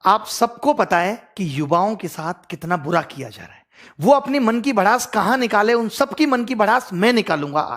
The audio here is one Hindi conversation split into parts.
आप सबको पता है कि युवाओं के साथ कितना बुरा किया जा रहा है। वो अपनी मन की भड़ास कहां निकाले, उन सबकी मन की भड़ास मैं निकालूंगा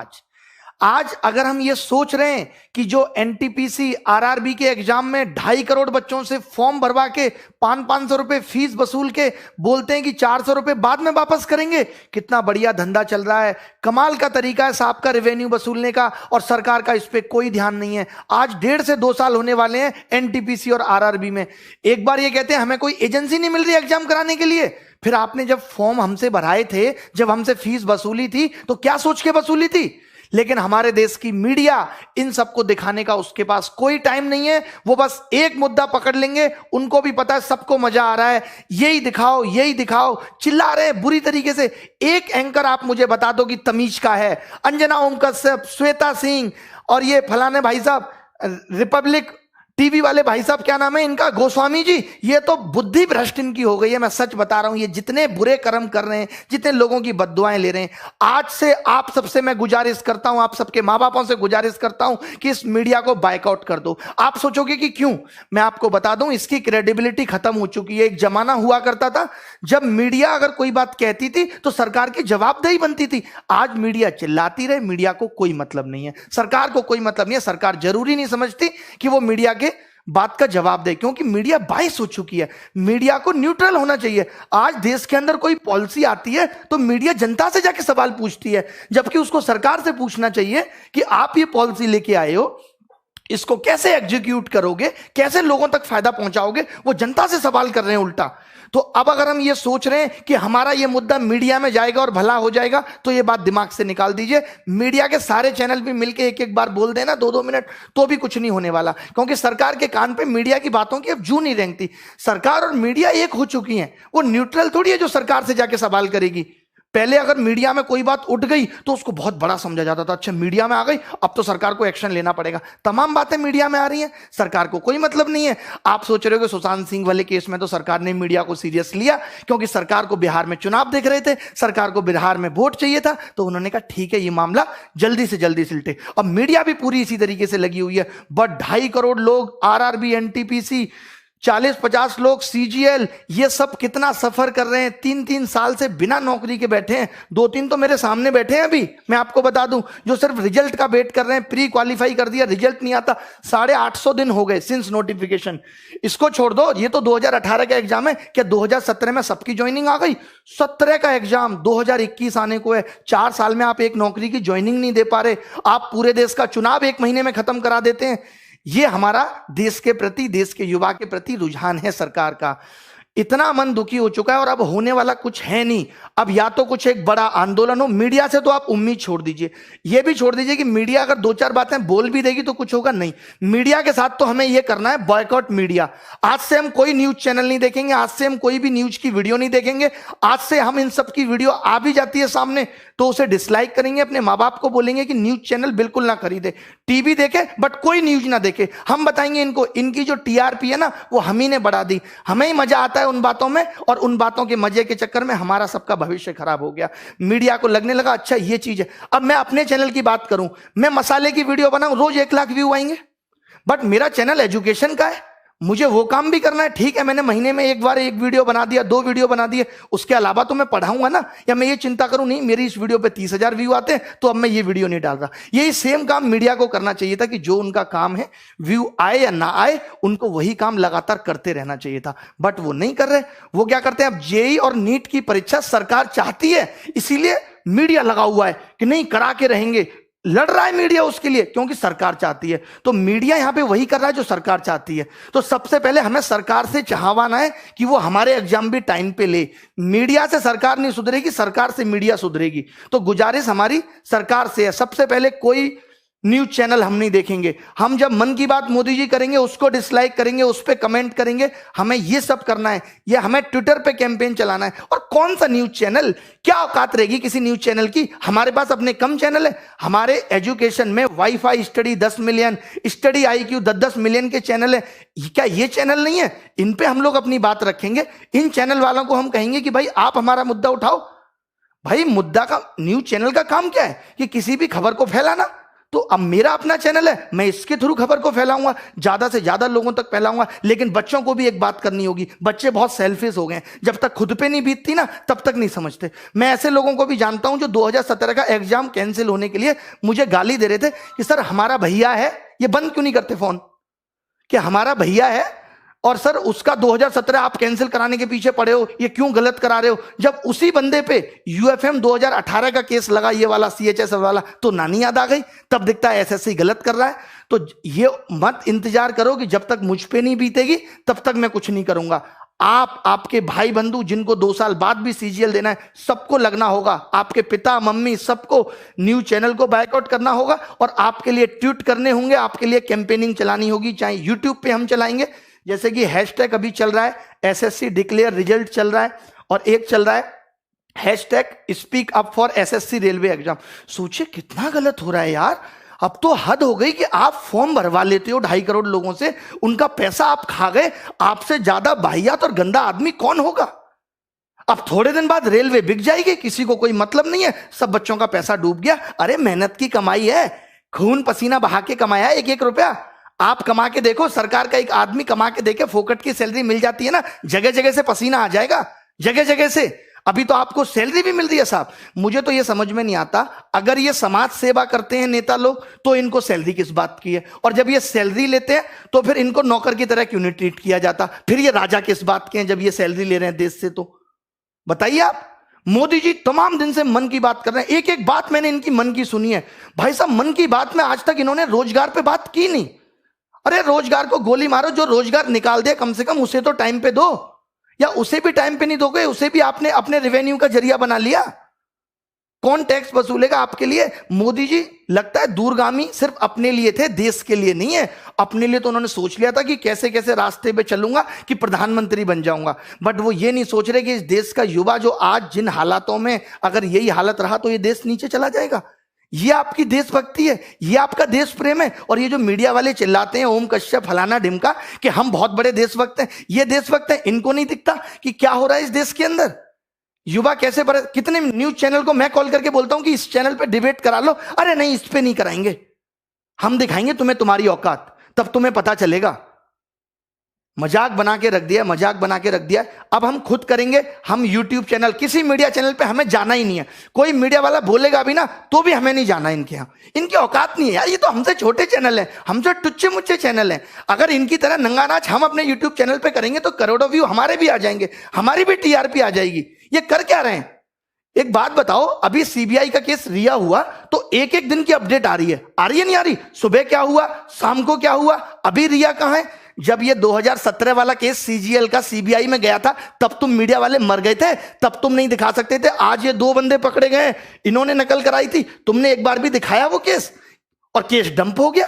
आज अगर हम ये सोच रहे हैं कि जो एनटीपीसी आरआरबी के एग्जाम में 2.5 करोड़ बच्चों से फॉर्म भरवा के 500 रुपए फीस वसूल के बोलते हैं कि 400 रुपए बाद में वापस करेंगे, कितना बढ़िया धंधा चल रहा है, कमाल का तरीका है साहब का रेवेन्यू वसूलने का, और सरकार का इस पे कोई ध्यान नहीं है। आज 1.5 से 2 साल होने वाले हैं एनटीपीसी और आरआरबी में। एक बार ये कहते हैं हमें कोई एजेंसी नहीं मिल रही एग्जाम कराने के लिए, फिर आपने जब फॉर्म हमसे भराए थे, जब हमसे फीस वसूली थी, तो क्या सोच के वसूली थी? लेकिन हमारे देश की मीडिया इन सबको दिखाने का उसके पास कोई टाइम नहीं है। वो बस एक मुद्दा पकड़ लेंगे, उनको भी पता है सबको मजा आ रहा है, यही दिखाओ यही दिखाओ, चिल्ला रहे हैं बुरी तरीके से। एक एंकर आप मुझे बता दो कि तमीज का है, अंजना ओम कश्यप, श्वेता सिंह और ये फलाने भाई साहब रिपब्लिक टीवी वाले भाई साहब, क्या नाम है इनका, गोस्वामी जी, ये तो बुद्धि भ्रष्ट इनकी हो गई है। मैं सच बता रहा हूं, ये जितने बुरे कर्म कर रहे हैं, जितने लोगों की बद्दुआएं ले रहे हैं, आज से आप सबसे मैं गुजारिश करता हूं, आप सबके माँ बापों से गुजारिश करता हूं कि इस मीडिया को बाइकआउट कर दो। आप सोचोगे कि क्यों, मैं आपको बता दूं, इसकी क्रेडिबिलिटी खत्म हो चुकी है। एक जमाना हुआ करता था जब मीडिया अगर कोई बात कहती थी तो सरकार की जवाबदेही बनती थी। आज मीडिया चिल्लाती रहे, मीडिया को कोई मतलब नहीं है, सरकार को कोई मतलब नहीं है। सरकार जरूरी नहीं समझती कि वो मीडिया के बात का जवाब दे, क्योंकि मीडिया बाइस हो चुकी है। मीडिया को न्यूट्रल होना चाहिए। आज देश के अंदर कोई पॉलिसी आती है तो मीडिया जनता से जाके सवाल पूछती है, जबकि उसको सरकार से पूछना चाहिए कि आप ये पॉलिसी लेके आए हो, इसको कैसे एग्जीक्यूट करोगे, कैसे लोगों तक फायदा पहुंचाओगे। वो जनता से सवाल कर रहे हैं उल्टा। तो अब अगर हम ये सोच रहे हैं कि हमारा ये मुद्दा मीडिया में जाएगा और भला हो जाएगा, तो ये बात दिमाग से निकाल दीजिए। मीडिया के सारे चैनल भी मिलके एक एक बार बोल देना 2-2 मिनट, तो भी कुछ नहीं होने वाला, क्योंकि सरकार के कान पे मीडिया की बातों की अब जू नहीं रेंगती। सरकार और मीडिया एक हो चुकी हैं, वो न्यूट्रल थोड़ी है जो सरकार से जाके सवाल करेगी। पहले अगर मीडिया में कोई बात उठ गई तो उसको बहुत बड़ा समझा जाता था, अच्छा मीडिया में आ गई अब तो सरकार को एक्शन लेना पड़ेगा। तमाम बातें मीडिया में आ रही हैं, सरकार को कोई मतलब नहीं है। आप सोच रहे हो कि सुशांत सिंह वाले केस में तो सरकार ने मीडिया को सीरियस लिया, क्योंकि सरकार को बिहार में चुनाव देख रहे थे, सरकार को बिहार में वोट चाहिए था, तो उन्होंने कहा ठीक है ये मामला जल्दी से जल्दी सिलटे। अब मीडिया भी पूरी इसी तरीके से लगी हुई है। बट 2.5 करोड़ लोग आरआरबी, एनटीपीसी, 40-50 लोग सीजीएल, ये सब कितना सफर कर रहे हैं, 3-3 साल से बिना नौकरी के बैठे हैं। 2-3 तो मेरे सामने बैठे हैं अभी, मैं आपको बता दूं, जो सिर्फ रिजल्ट का वेट कर रहे हैं। प्री क्वालिफाई कर दिया, रिजल्ट नहीं आता, 850 दिन हो गए सिंस नोटिफिकेशन। इसको छोड़ दो, ये तो 2018 का एग्जाम है, क्या 2017 में सबकी ज्वाइनिंग आ गई? 17 का एग्जाम 2021 आने को है। 4 साल में आप एक नौकरी की ज्वाइनिंग नहीं दे पा रहे। आप पूरे देश का चुनाव 1 महीने में खत्म करा देते हैं। ये हमारा देश के प्रति, देश के युवा के प्रति रुझान है सरकार का। इतना मन दुखी हो चुका है और अब होने वाला कुछ है नहीं। अब या तो कुछ एक बड़ा आंदोलन हो। मीडिया से तो आप उम्मीद छोड़ दीजिए, ये भी छोड़ दीजिए कि मीडिया अगर 2-4 बातें बोल भी देगी तो कुछ होगा नहीं। मीडिया के साथ तो हमें यह करना है, बॉयकॉट मीडिया। आज से हम कोई न्यूज चैनल नहीं देखेंगे, आज से हम कोई भी न्यूज की वीडियो नहीं देखेंगे। आज से हम इन सब की वीडियो आ भी जाती है सामने तो उसे डिसलाइक करेंगे, अपने माँ बाप को बोलेंगे कि न्यूज चैनल बिल्कुल ना खरीदे, टीवी देखे बट कोई न्यूज ना देखे। हम बताएंगे इनको, इनकी जो टीआरपी है ना वो हम ही ने बढ़ा दी। हमें ही मजा आता है उन बातों में, और उन बातों के मजे के चक्कर में हमारा सबका भविष्य खराब हो गया। मीडिया को लगने लगा अच्छा ये चीज है। अब मैं अपने चैनल की बात करूं, मैं मसाले की वीडियो बनाऊं, रोज 1 लाख व्यू आएंगे, बट मेरा चैनल एजुकेशन का है, मुझे वो काम भी करना है। ठीक है, मैंने महीने में एक बार 1 वीडियो बना दिया, 2 वीडियो बना दिए, उसके अलावा तो मैं पढ़ाऊंगा ना। या मैं ये चिंता करूं नहीं मेरी इस वीडियो पे 30,000 व्यू आते हैं तो अब मैं ये वीडियो नहीं डाल रहा। यही सेम काम मीडिया को करना चाहिए था कि जो उनका काम है, व्यू आए या ना आए, उनको वही काम लगातार करते रहना चाहिए था। बट वो नहीं कर रहे। वो क्या करते हैं, अब जेईई और नीट की परीक्षा सरकार चाहती है, इसीलिए मीडिया लगा हुआ है कि नहीं करा के रहेंगे। लड़ रहा है मीडिया उसके लिए, क्योंकि सरकार चाहती है। तो मीडिया यहां पे वही कर रहा है जो सरकार चाहती है। तो सबसे पहले हमें सरकार से चाहवाना है कि वो हमारे एग्जाम भी टाइम पे ले। मीडिया से सरकार नहीं सुधरेगी, सरकार से मीडिया सुधरेगी। तो गुजारिश हमारी सरकार से है, सबसे पहले कोई न्यूज चैनल हम नहीं देखेंगे। हम जब मन की बात मोदी जी करेंगे उसको डिसलाइक करेंगे, उस पर कमेंट करेंगे। हमें ये सब करना है, ये हमें ट्विटर पे कैंपेन चलाना है। और कौन सा न्यूज चैनल, क्या औकात रहेगी किसी न्यूज चैनल की? हमारे पास अपने कम चैनल है। हमारे एजुकेशन में wifi study 10 million, study IQ 10-10 million के चैनल है। क्या ये चैनल नहीं है? इन पे हम लोग अपनी बात रखेंगे। इन चैनल वालों को हम कहेंगे कि भाई आप हमारा मुद्दा उठाओ। भाई मुद्दा का, न्यूज चैनल का काम क्या है कि किसी भी खबर को फैलाना। तो अब मेरा अपना चैनल है, मैं इसके थ्रू खबर को फैलाऊंगा, ज्यादा से ज्यादा लोगों तक फैलाऊंगा। लेकिन बच्चों को भी एक बात करनी होगी, बच्चे बहुत सेल्फिश हो गए, जब तक खुद पे नहीं बीतती ना तब तक नहीं समझते। मैं ऐसे लोगों को भी जानता हूं जो 2017 का एग्जाम कैंसिल होने के लिए मुझे गाली दे रहे थे कि सर हमारा भैया है, ये बंद क्यों नहीं करते फोन, कि हमारा भैया है और सर उसका 2017 आप कैंसिल कराने के पीछे पड़े हो, ये क्यों गलत करा रहे हो। जब उसी बंदे पे यूएफएम 2018 का केस लगा, ये वाला सीएचएस वाला, तो नानी याद आ गई, तब दिखता है एसएससी गलत कर रहा है। तो ये मत इंतजार करो कि जब तक मुझ पे नहीं बीतेगी तब तक मैं कुछ नहीं करूंगा। आप, आपके भाई बंधु जिनको 2 साल बाद भी सीजीएल देना है, सबको लगना होगा, आपके पिता मम्मी सबको न्यूज चैनल को बायकॉट करना होगा और आपके लिए ट्वीट करने होंगे, आपके लिए कैंपेनिंग चलानी होगी। चाहे यूट्यूब पे हम चलाएंगे, जैसे कि हैशटैग अभी चल रहा है एसएससी डिक्लेयर रिजल्ट चल रहा है, और एक चल रहा है hashtag speak up for SSC railway exam. सोचिए कितना गलत हो रहा है यार। अब तो हद हो गई कि आप फॉर्म भरवा लेते हो 2.5 करोड़ लोगों से, उनका पैसा आप खा गए। आपसे ज्यादा वाहियात और गंदा आदमी कौन होगा। अब थोड़े दिन बाद रेलवे बिक जाएगी, किसी को कोई मतलब नहीं है, सब बच्चों का पैसा डूब गया। अरे मेहनत की कमाई है, खून पसीना बहा के कमाया है, 1-1 रुपया आप कमा के देखो। सरकार का एक आदमी कमा के देखे, फोकट की सैलरी मिल जाती है ना, जगह जगह से पसीना आ जाएगा, जगह जगह से। अभी तो आपको सैलरी भी मिल रही है साहब। मुझे तो ये समझ में नहीं आता, अगर ये समाज सेवा करते हैं नेता लोग तो इनको सैलरी किस बात की है, और जब ये सैलरी लेते हैं तो फिर इनको नौकर की तरह क्यों नहीं ट्रीट किया जाता। फिर ये राजा किस बात के हैं जब ये सैलरी ले रहे हैं देश से। तो बताइए आप। मोदी जी तमाम दिन से मन की बात कर रहे हैं, एक एक बात मैंने इनकी मन की सुनी है। भाई साहब मन की बात में आज तक इन्होंने रोजगार पे बात की नहीं। अरे रोजगार को गोली मारो, जो रोजगार निकाल दे कम से कम उसे तो टाइम पे दो, या उसे भी टाइम पे नहीं दोगे, उसे भी आपने अपने रेवेन्यू का जरिया बना लिया। कौन टैक्स वसूलेगा आपके लिए। मोदी जी लगता है दूरगामी सिर्फ अपने लिए थे, देश के लिए नहीं है। अपने लिए तो उन्होंने सोच लिया था कि कैसे कैसे रास्ते पे चलूंगा कि प्रधानमंत्री बन जाऊंगा, बट वो ये नहीं सोच रहे कि इस देश का युवा जो आज जिन हालातों में, अगर यही हालत रहा तो ये देश नीचे चला जाएगा। ये आपकी देशभक्ति है, ये आपका देश प्रेम है। और ये जो मीडिया वाले चिल्लाते हैं ओम कश्यप फलाना ढिमका कि हम बहुत बड़े देशभक्त हैं, ये देशभक्त हैं, इनको नहीं दिखता कि क्या हो रहा है इस देश के अंदर। युवा कैसे बड़े, कितने न्यूज चैनल को मैं कॉल करके बोलता हूं कि इस चैनल पे डिबेट करा लो, अरे नहीं इस पे नहीं कराएंगे, हम दिखाएंगे तुम्हें तुम्हारी औकात, तब तुम्हें पता चलेगा। मजाक बना के रख दिया, मजाक बना के रख दिया। अब हम खुद करेंगे, हम यूट्यूब चैनल, किसी मीडिया चैनल पे हमें जाना ही नहीं है। कोई मीडिया वाला बोलेगा भी ना तो भी हमें नहीं जाना इनके यहाँ, इनकी औकात नहीं है यार। ये तो हमसे छोटे चैनल हैं, हमसे टुच्चे मुच्चे चैनल हैं। अगर इनकी तरह नंगा नाच हम अपने यूट्यूब चैनल पे करेंगे तो करोड़ों व्यू हमारे भी आ जाएंगे, हमारी भी टीआरपी आ जाएगी। ये कर क्या रहे हैं। एक बात बताओ, अभी सीबीआई का केस रिया हुआ तो एक एक दिन की अपडेट आ रही है नहीं आ रही। सुबह क्या हुआ, शाम को क्या हुआ, अभी रिया कहां है। जब ये 2017 वाला केस सीजीएल का सीबीआई में गया था तब तुम मीडिया वाले मर गए थे, तब तुम नहीं दिखा सकते थे। आज ये 2 बंदे पकड़े गए, इन्होंने नकल कराई थी, तुमने एक बार भी दिखाया वो केस, और केस डंप हो गया।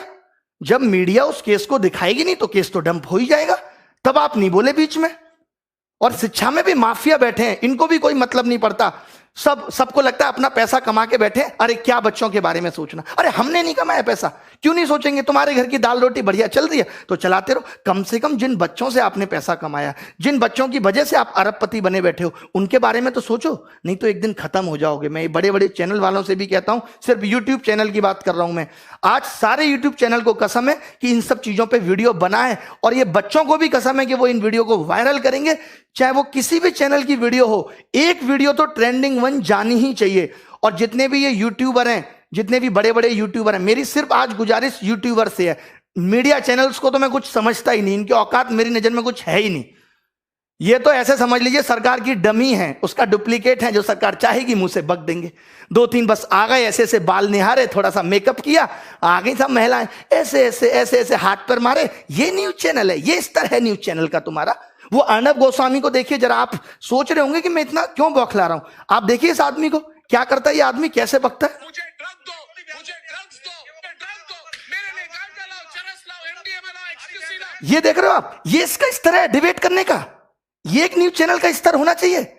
जब मीडिया उस केस को दिखाएगी नहीं तो केस तो डंप हो ही जाएगा। तब आप नहीं बोले बीच में। और शिक्षा में भी माफिया बैठे हैं, इनको भी कोई मतलब नहीं पड़ता। सबको लगता है अपना पैसा कमा के बैठे। अरे क्या बच्चों के बारे में सोचना। अरे हमने नहीं कमाया पैसा, क्यों नहीं सोचेंगे। तुम्हारे घर की दाल रोटी बढ़िया चल रही है तो चलाते रहो। कम से कम जिन बच्चों से आपने पैसा कमाया, जिन बच्चों की वजह से आप अरबपति बने बैठे हो, उनके बारे में तो सोचो, नहीं तो एक दिन खत्म हो जाओगे। मैं बड़े बड़े चैनल वालों से भी कहता हूं, सिर्फ यूट्यूब चैनल की बात कर रहा हूं मैं। आज सारे यूट्यूब चैनल को कसम है कि इन सब चीजों पर वीडियो बनाए, और ये बच्चों को भी कसम है कि वो इन वीडियो को वायरल करेंगे। चाहे वो किसी भी चैनल की वीडियो हो, एक वीडियो तो ट्रेंडिंग 1 जानी ही चाहिए। और जितने भी ये यूट्यूबर हैं, जितने भी बड़े बड़े यूट्यूबर हैं, मेरी सिर्फ आज गुजारिश यूट्यूबर से है। मीडिया चैनल्स को तो मैं कुछ समझता ही नहीं, इनकी औकात मेरी नजर में कुछ है ही नहीं। ये तो ऐसे समझ लीजिए सरकार की डमी है, उसका डुप्लीकेट है, जो सरकार चाहेगी मुंह से बक देंगे। 2-3 बस आ गए, ऐसे ऐसे बाल निहारे, थोड़ा सा मेकअप किया, आ गई सब महिलाएं, ऐसे ऐसे ऐसे ऐसे हाथ पर मारे। ये न्यूज चैनल है, ये स्तर है न्यूज चैनल का तुम्हारा। वो अर्नब गोस्वामी को देखिए जरा, आप सोच रहे होंगे कि मैं इतना क्यों बौखला रहा हूं। आप देखिए इस आदमी को, क्या करता है ये आदमी, कैसे बकता है। मुझे ड्रग दो, मुझे ड्रग्स दो, मेरे लिए गांजा लाओ, चरस लाओ, एमडीएमए लाओ, एक्सक्यूसी लाओ। ये देख रहे हो आप, ये इसका स्तर है डिबेट करने का। ये एक न्यूज चैनल का स्तर होना चाहिए।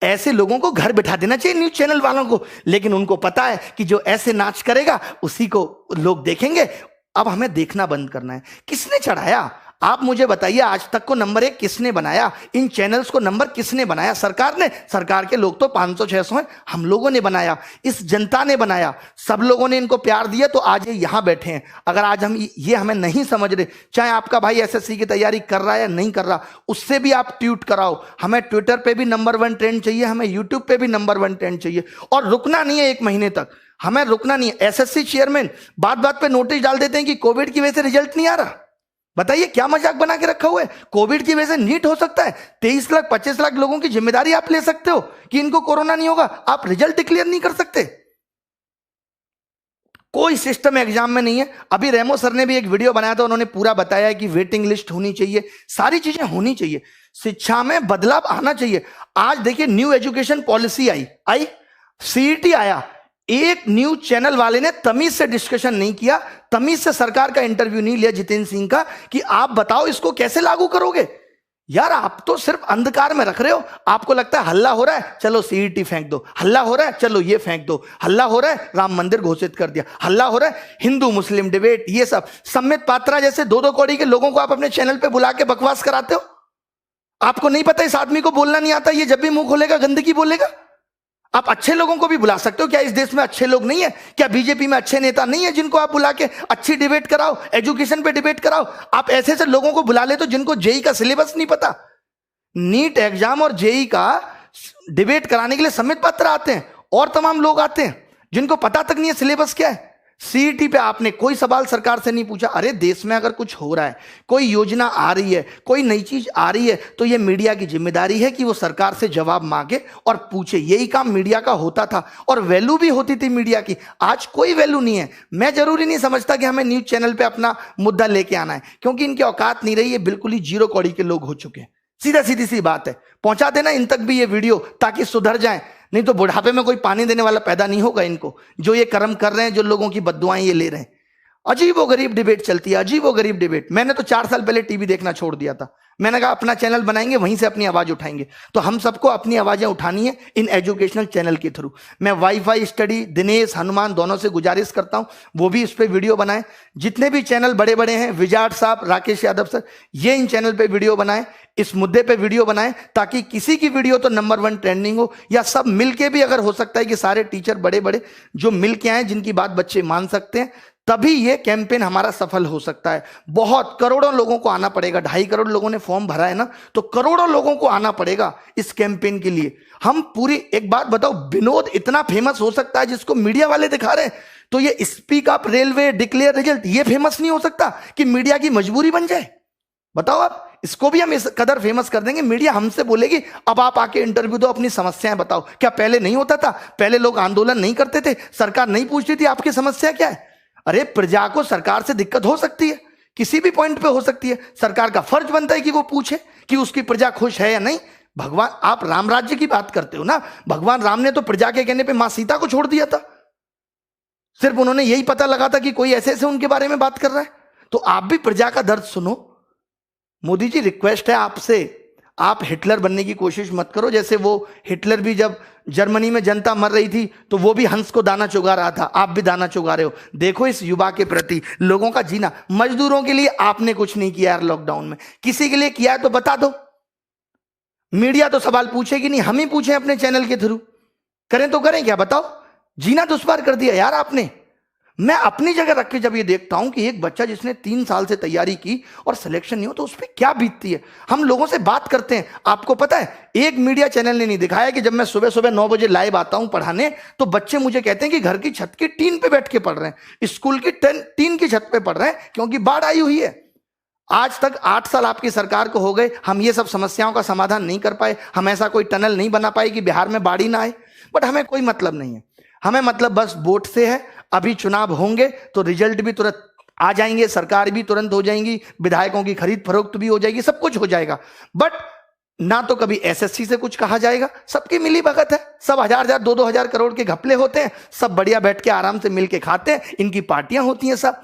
ऐसे लोगों को घर बिठा देना चाहिए न्यूज चैनल वालों को। लेकिन उनको पता है कि जो ऐसे नाच करेगा उसी को लोग देखेंगे। अब हमें देखना बंद करना है। किसने चढ़ाया आप मुझे बताइए, आज तक को नंबर 1 किसने बनाया? इन चैनल्स को नंबर किसने बनाया? सरकार ने। सरकार के लोग तो 500-600 हैं, हम लोगों ने बनाया, इस जनता ने बनाया, सब लोगों ने इनको प्यार दिया तो आज ये यहां बैठे हैं। अगर आज हम ये हमें नहीं समझ रहे, चाहे आपका भाई एसएससी की तैयारी कर रहा है या नहीं कर रहा, उससे भी आप ट्वीट कराओ। हमें ट्विटर पे भी नंबर 1 ट्रेंड चाहिए, हमें यूट्यूब पे भी नंबर 1 ट्रेंड चाहिए, और रुकना नहीं है 1 महीने तक, हमें रुकना नहीं है। एसएससी चेयरमैन बात बात पे नोटिस डाल देते हैं कि कोविड की वजह से रिजल्ट नहीं आ रहा। बताइए क्या मजाक बना के रखा हुआ है? कोविड की वजह से नीट हो सकता है, 23 लाख 25 लाख लोगों की जिम्मेदारी आप ले सकते हो कि इनको कोरोना नहीं होगा, आप रिजल्ट डिक्लेयर नहीं कर सकते। कोई सिस्टम एग्जाम में नहीं है। अभी रेमो सर ने भी एक वीडियो बनाया था, उन्होंने पूरा बताया कि वेटिंग लिस्ट होनी चाहिए, सारी चीजें होनी चाहिए, शिक्षा में बदलाव आना चाहिए। आज देखिए न्यू एजुकेशन पॉलिसी आई, सीईटी आया, एक न्यूज चैनल वाले ने तमीज से डिस्कशन नहीं किया, तमीज से सरकार का इंटरव्यू नहीं लिया जितेंद्र सिंह का कि आप बताओ इसको कैसे लागू करोगे। यार आप तो सिर्फ अंधकार में रख रहे हो। आपको लगता है हल्ला हो रहा है, चलो सीईटी फेंक दो, हल्ला हो रहा है चलो ये फेंक दो, हल्ला हो रहा है राम मंदिर घोषित कर दिया, हल्ला हो रहा है हिंदू मुस्लिम डिबेट, ये सब। सम्मित पात्रा जैसे 2-2 कौड़ी के लोगों को आप अपने चैनल पे बुला के बकवास कराते हो। आपको नहीं पता इस आदमी को बोलना नहीं आता, ये जब भी मुंह खोलेगा गंदगी बोलेगा। आप अच्छे लोगों को भी बुला सकते हो। क्या इस देश में अच्छे लोग नहीं है? क्या बीजेपी में अच्छे नेता नहीं है जिनको आप बुला के अच्छी डिबेट कराओ, एजुकेशन पे डिबेट कराओ? आप ऐसे ऐसे लोगों को बुला ले तो जिनको जेई का सिलेबस नहीं पता, नीट एग्जाम और जेई का डिबेट कराने के लिए सम्मित पात्र आते हैं और तमाम लोग आते हैं जिनको पता तक नहीं है सिलेबस क्या है। सीईटी पे आपने कोई सवाल सरकार से नहीं पूछा। अरे देश में अगर कुछ हो रहा है, कोई योजना आ रही है, कोई नई चीज आ रही है, तो ये मीडिया की जिम्मेदारी है कि वो सरकार से जवाब मांगे और पूछे। यही काम मीडिया का होता था और वैल्यू भी होती थी मीडिया की। आज कोई वैल्यू नहीं है। मैं जरूरी नहीं समझता कि हमें न्यूज चैनल पे अपना मुद्दा लेके आना है, क्योंकि इनकी औकात नहीं रही है, बिल्कुल ही 0 कौड़ी के लोग हो चुके हैं। सीधी सी बात है। पहुंचा देना इन तक भी ये वीडियो ताकि सुधर जाए, नहीं तो बुढ़ापे में कोई पानी देने वाला पैदा नहीं होगा इनको, जो ये कर्म कर रहे हैं, जो लोगों की बद्दुआएं ये ले रहे हैं। अजीबोगरीब डिबेट चलती है, अजीबोगरीब डिबेट। मैंने तो 4 साल पहले टीवी देखना छोड़ दिया था। मैंने कहा अपना चैनल बनाएंगे, वहीं से अपनी आवाज उठाएंगे। तो हम सबको अपनी आवाजें उठानी है इन एजुकेशनल चैनल के थ्रू। मैं वाईफाई स्टडी, दिनेश, हनुमान दोनों से गुजारिश करता हूं वो भी इस पे वीडियो बनाएं। जितने भी चैनल बड़े बड़े हैं, विजाट साहब, राकेश यादव सर, ये इन चैनल पे वीडियो बनाएं, इस मुद्दे पे वीडियो बनाएं, ताकि किसी की वीडियो तो नंबर 1 ट्रेंडिंग हो। या सब मिलके भी, अगर हो सकता है कि सारे टीचर बड़े बड़े जो मिलके आए, जिनकी बात बच्चे मान सकते हैं, तभी ये कैंपेन हमारा सफल हो सकता है। बहुत करोड़ों लोगों को आना पड़ेगा। 2.5 करोड़ लोगों ने फॉर्म भरा है ना, तो करोड़ों लोगों को आना पड़ेगा इस कैंपेन के लिए। हम पूरी, एक बात बताओ, विनोद इतना फेमस हो सकता है जिसको मीडिया वाले दिखा रहे हैं, तो ये speak up railway declare result ये फेमस नहीं हो सकता कि मीडिया की मजबूरी बन जाए? बताओ आप, इसको भी हम इस कदर फेमस कर देंगे, मीडिया हमसे बोलेगी अब आप आके इंटरव्यू दो, अपनी समस्याएं बताओ। क्या पहले नहीं होता था? पहले लोग आंदोलन नहीं करते थे? सरकार नहीं पूछती थी आपकी समस्या क्या है? अरे प्रजा को सरकार से दिक्कत हो सकती है, किसी भी पॉइंट पे हो सकती है। सरकार का फर्ज बनता है कि वो पूछे कि उसकी प्रजा खुश है या नहीं। भगवान, आप राम राज्य की बात करते हो ना, भगवान राम ने तो प्रजा के कहने पे मां सीता को छोड़ दिया था। सिर्फ उन्होंने यही पता लगा था कि कोई ऐसे ऐसे उनके बारे में बात कर रहा है। तो आप भी प्रजा का दर्द सुनो। मोदी जी, रिक्वेस्ट है आपसे, आप हिटलर बनने की कोशिश मत करो। जैसे वो हिटलर भी जब जर्मनी में जनता मर रही थी तो वो भी हंस को दाना चुगा रहा था, आप भी दाना चुगा रहे हो। देखो इस युवा के प्रति, लोगों का जीना। मजदूरों के लिए आपने कुछ नहीं किया यार लॉकडाउन में, किसी के लिए किया है तो बता दो। मीडिया तो सवाल पूछेगी नहीं, हम ही पूछे अपने चैनल के थ्रू। करें तो करें क्या, बताओ? जीना दुश्वार कर दिया यार आपने। मैं अपनी जगह रख के जब ये देखता हूं कि एक बच्चा जिसने 3 साल से तैयारी की और सिलेक्शन नहीं हो, तो उस पर क्या बीतती है। हम लोगों से बात करते हैं, आपको पता है एक मीडिया चैनल ने नहीं दिखाया कि जब मैं सुबह सुबह 9 बजे लाइव आता हूं पढ़ाने, तो बच्चे मुझे कहते हैं कि घर की छत की टीन पे बैठ के पढ़ रहे हैं, स्कूल की टीन की छत पे पढ़ रहे हैं, क्योंकि बाढ़ आई हुई है। आज तक 8 साल आपकी सरकार को हो गए, हम ये सब समस्याओं का समाधान नहीं कर पाए, हम ऐसा कोई टनल नहीं बना पाए कि बिहार में बाढ़ ही ना आए। बट हमें कोई मतलब नहीं है, हमें मतलब बस वोट से है। अभी चुनाव होंगे तो रिजल्ट भी तुरंत आ जाएंगे, सरकार भी तुरंत हो जाएंगी, विधायकों की खरीद फरोख्त भी हो जाएगी, सब कुछ हो जाएगा। बट ना तो कभी एसएससी से कुछ कहा जाएगा, सबकी मिली भगत है, सब 1000-1000 2-2000 करोड़ के घपले होते हैं, सब बढ़िया बैठ के आराम से मिलके खाते हैं, इनकी पार्टियां होती हैं सब।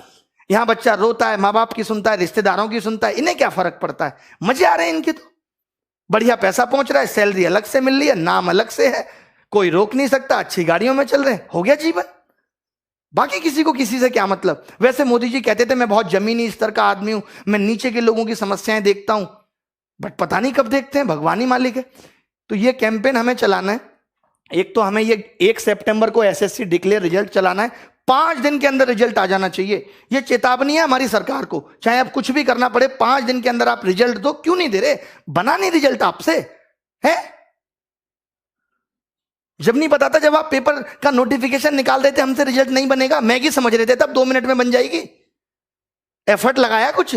यहां बच्चा रोता है, माँ बाप की सुनता है, रिश्तेदारों की सुनता है, इन्हें क्या फर्क पड़ता है? मजे आ रहे हैं इनके तो, बढ़िया पैसा पहुंच रहा है, सैलरी अलग से मिल रही है, नाम अलग से है, कोई रोक नहीं सकता, अच्छी गाड़ियों में चल रहे हैं, हो गया जीवन। बाकी किसी को किसी से क्या मतलब। वैसे मोदी जी कहते थे मैं बहुत जमीनी स्तर का आदमी हूं, मैं नीचे के लोगों की समस्याएं देखता हूं, बट पता नहीं कब देखते हैं, भगवान ही मालिक है। तो ये कैंपेन हमें चलाना है। एक तो हमें ये 1 सितंबर को एसएससी डिक्लेयर रिजल्ट चलाना है, 5 दिन के अंदर रिजल्ट आ जाना चाहिए। ये चेतावनी है हमारी सरकार को, चाहे अब कुछ भी करना पड़े, 5 दिन के अंदर आप रिजल्ट दो। क्यों नहीं दे रहे? बना नहीं रिजल्ट आपसे है? जब नहीं पता था, जब आप पेपर का नोटिफिकेशन निकाल देते हमसे रिजल्ट नहीं बनेगा, मैगी समझ रहे थे, तब 2 मिनट में बन जाएगी। एफर्ट लगाया कुछ?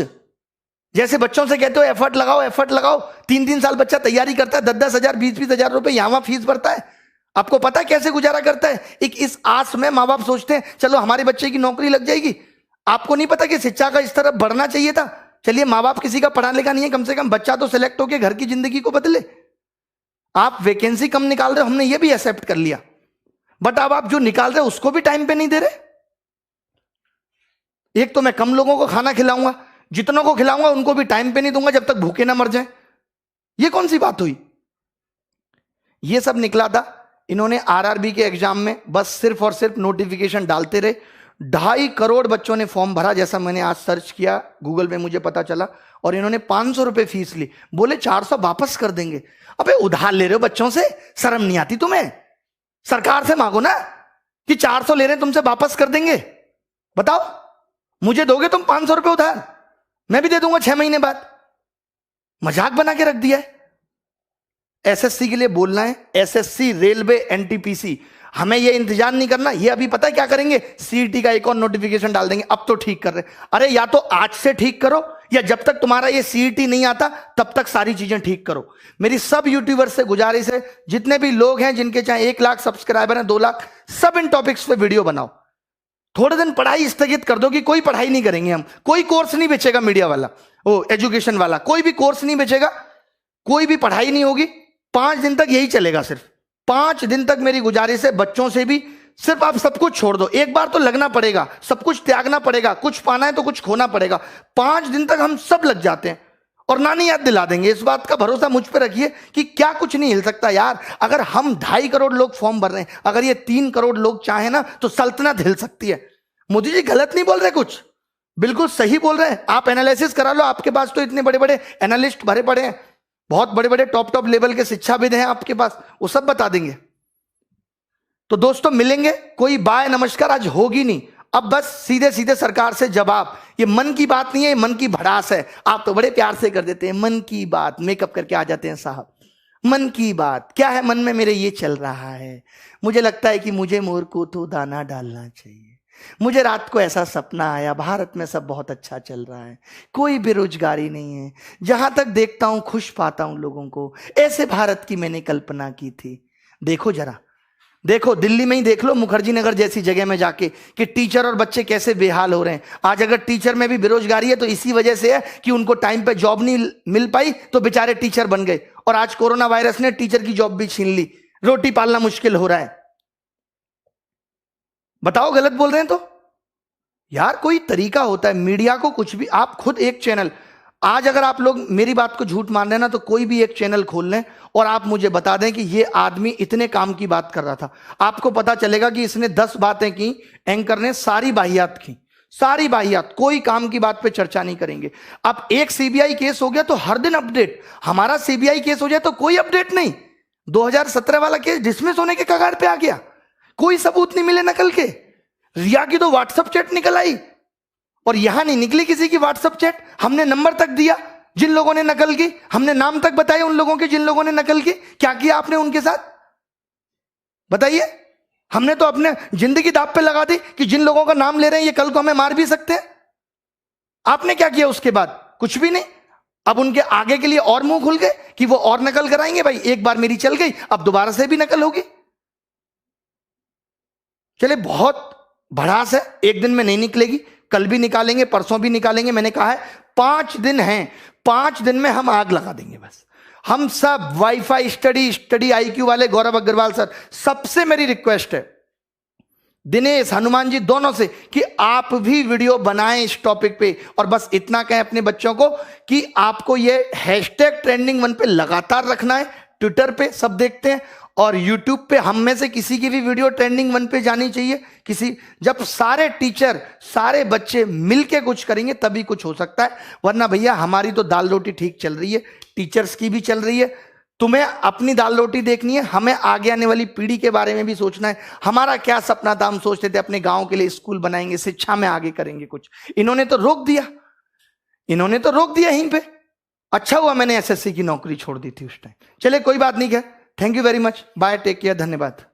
जैसे बच्चों से कहते हो एफर्ट लगाओ एफर्ट लगाओ, 3-3 साल बच्चा तैयारी करता है, 10-10 हजार 20-20 हजार रुपए यहां फीस भरता है। आपको पता है कैसे गुजारा करता है? एक इस आस में माँ बाप सोचते हैं चलो हमारे बच्चे की नौकरी लग जाएगी। आपको नहीं पता कि शिक्षा का इस तरफ बढ़ना चाहिए था। चलिए माँ बाप किसी का पढ़ा लिखा नहीं है, कम से कम बच्चा तो सिलेक्ट होकर घर की जिंदगी को बदले। आप वैकेंसी कम निकाल रहे हो, हमने ये भी एक्सेप्ट कर लिया, बट अब आप जो निकाल रहे हो उसको भी टाइम पे नहीं दे रहे। एक तो मैं कम लोगों को खाना खिलाऊंगा, जितनों को खिलाऊंगा उनको भी टाइम पे नहीं दूंगा जब तक भूखे ना मर जाएं। ये कौन सी बात हुई? ये सब निकला था। इन्होंने आरआरबी के एग्जाम में बस सिर्फ और सिर्फ नोटिफिकेशन डालते रहे। 2.5 करोड़ बच्चों ने फॉर्म भरा, जैसा मैंने आज सर्च किया गूगल में मुझे पता चला, और इन्होंने 500 रुपए फीस ली। बोले 400 वापस कर देंगे। अबे उधार ले रहे हो बच्चों से, शर्म नहीं आती तुम्हें? सरकार से मांगो ना कि 400 ले रहे हैं तुमसे वापस कर देंगे। बताओ, मुझे दोगे तुम 500 रुपए उधार, मैं भी दे दूंगा 6 महीने बाद। मजाक बना के रख दिया है। एसएससी के लिए बोलना है, एसएससी, रेलवे, एनटीपीसी, हमें ये इंतजार नहीं करना। ये अभी पता है क्या करेंगे? सीईटी का एक और नोटिफिकेशन डाल देंगे। अब तो ठीक कर रहे, अरे या तो आज से ठीक करो, या जब तक तुम्हारा ये सीईटी नहीं आता तब तक सारी चीजें ठीक करो। मेरी सब यूट्यूबर से गुजारिश है, जितने भी लोग हैं जिनके चाहे 1 लाख सब्सक्राइबर हैं, 2 लाख, सब इन टॉपिक्स पे वीडियो बनाओ। थोड़े दिन पढ़ाई स्थगित कर दो कि कोई पढ़ाई नहीं करेंगे हम, कोई कोर्स नहीं बेचेगा मीडिया वाला, एजुकेशन वाला, कोई भी कोर्स नहीं बेचेगा, कोई भी पढ़ाई नहीं होगी। 5 दिन तक यही चलेगा। सिर्फ 5 दिन तक मेरी गुजारिश है, बच्चों से भी सिर्फ आप सब कुछ छोड़ दो। एक बार तो लगना पड़ेगा, सब कुछ त्यागना पड़ेगा, कुछ पाना है तो कुछ खोना पड़ेगा। 5 दिन तक हम सब लग जाते हैं और नानी याद दिला देंगे। इस बात का भरोसा मुझ पर रखिए कि क्या कुछ नहीं हिल सकता यार। अगर हम 2.5 करोड़ लोग फॉर्म भर रहे हैं, अगर ये 3 करोड़ लोग चाहे ना तो सल्तनत हिल सकती है। मोदी जी गलत नहीं बोल रहे, कुछ बिल्कुल सही बोल रहे हैं। आप एनालिसिस करा लो, आपके पास तो इतने बड़े बड़े एनालिस्ट भरे पड़े हैं, बहुत बड़े बड़े टॉप लेवल के शिक्षाविद हैं आपके पास, वो सब बता देंगे। तो दोस्तों मिलेंगे, कोई बाय नमस्कार आज होगी नहीं। अब बस सीधे सीधे सरकार से जवाब। ये मन की बात नहीं है, ये मन की भड़ास है। आप तो बड़े प्यार से कर देते हैं मन की बात, मेकअप करके आ जाते हैं साहब। मन की बात क्या है? मन में मेरे ये चल रहा है, मुझे लगता है कि मुझे मोर को तो दाना डालना चाहिए। मुझे रात को ऐसा सपना आया, भारत में सब बहुत अच्छा चल रहा है, कोई बेरोजगारी नहीं है, जहां तक देखता हूं खुश पाता हूं लोगों को। ऐसे भारत की मैंने कल्पना की थी। देखो जरा, देखो दिल्ली में ही देख लो, मुखर्जी नगर जैसी जगह में जाके, कि टीचर और बच्चे कैसे बेहाल हो रहे हैं। आज अगर टीचर में भी बेरोजगारी है तो इसी वजह से है कि उनको टाइम पे जॉब नहीं मिल पाई, तो बेचारे टीचर बन गए। और आज कोरोना वायरस ने टीचर की जॉब भी छीन ली, रोटी पालना मुश्किल हो रहा है। बताओ गलत बोल रहे हैं तो? यार कोई तरीका होता है। मीडिया को कुछ भी, आप खुद एक चैनल, आज अगर आप लोग मेरी बात को झूठ मान रहे हैं ना, तो कोई भी एक चैनल खोल लें और आप मुझे बता दें कि ये आदमी इतने काम की बात कर रहा था। आपको पता चलेगा कि इसने 10 बातें की, एंकर ने सारी बाहियात की, सारी बाहियात, कोई काम की बात पे चर्चा नहीं करेंगे। अब एक सीबीआई केस हो गया तो हर दिन अपडेट, हमारा सीबीआई केस हो जाए तो कोई अपडेट नहीं। 2017 वाला केस डिसमिस होने के कगार पे आ गया, कोई सबूत नहीं मिले नकल के। रिया की तो व्हाट्सएप चैट निकल आई, और यहां नहीं निकली किसी की व्हाट्सएप चैट। हमने नंबर तक दिया जिन लोगों ने नकल की, हमने नाम तक बताए उन लोगों के जिन लोगों ने नकल की। क्या किया आपने उनके साथ बताइए? हमने तो अपने जिंदगी दांव पे लगा दी कि जिन लोगों का नाम ले रहे हैं ये कल को हमें मार भी सकते हैं। आपने क्या किया उसके बाद? कुछ भी नहीं। अब उनके आगे के लिए और मुंह खुल गए कि वो और नकल कराएंगे। भाई एक बार मेरी चल गई, अब दोबारा से भी नकल होगी। चले बहुत भड़ास है, एक दिन में नहीं निकलेगी, कल भी निकालेंगे, परसों भी निकालेंगे। मैंने कहा है 5 दिन हैं, 5 दिन में हम आग लगा देंगे। बस हम सब वाईफाई स्टडी आईक्यू वाले गौरव अग्रवाल सर, सबसे मेरी रिक्वेस्ट है, दिनेश, हनुमान जी दोनों से, कि आप भी वीडियो बनाएं इस टॉपिक पे। और बस इतना कहें अपने बच्चों को कि आपको ये हैशटैग ट्रेंडिंग 1 पे लगातार रखना है, ट्विटर पे सब देखते हैं। और YouTube पे हम में से किसी की भी वीडियो ट्रेंडिंग 1 पे जानी चाहिए। जब सारे टीचर सारे बच्चे मिलके कुछ करेंगे तभी कुछ हो सकता है, वरना भैया हमारी तो दाल रोटी ठीक चल रही है, टीचर्स की भी चल रही है। तुम्हें अपनी दाल रोटी देखनी है, हमें आगे आने वाली पीढ़ी के बारे में भी सोचना है। हमारा क्या सपना था, हम सोचते थे अपने गांव के लिए स्कूल बनाएंगे, शिक्षा में आगे करेंगे कुछ। इन्होंने तो रोक दिया यहीं पे। अच्छा हुआ मैंने एसएससी की नौकरी छोड़ दी थी उस टाइम। चले कोई बात नहीं है। Thank you very much, bye, take care, धन्यवाद।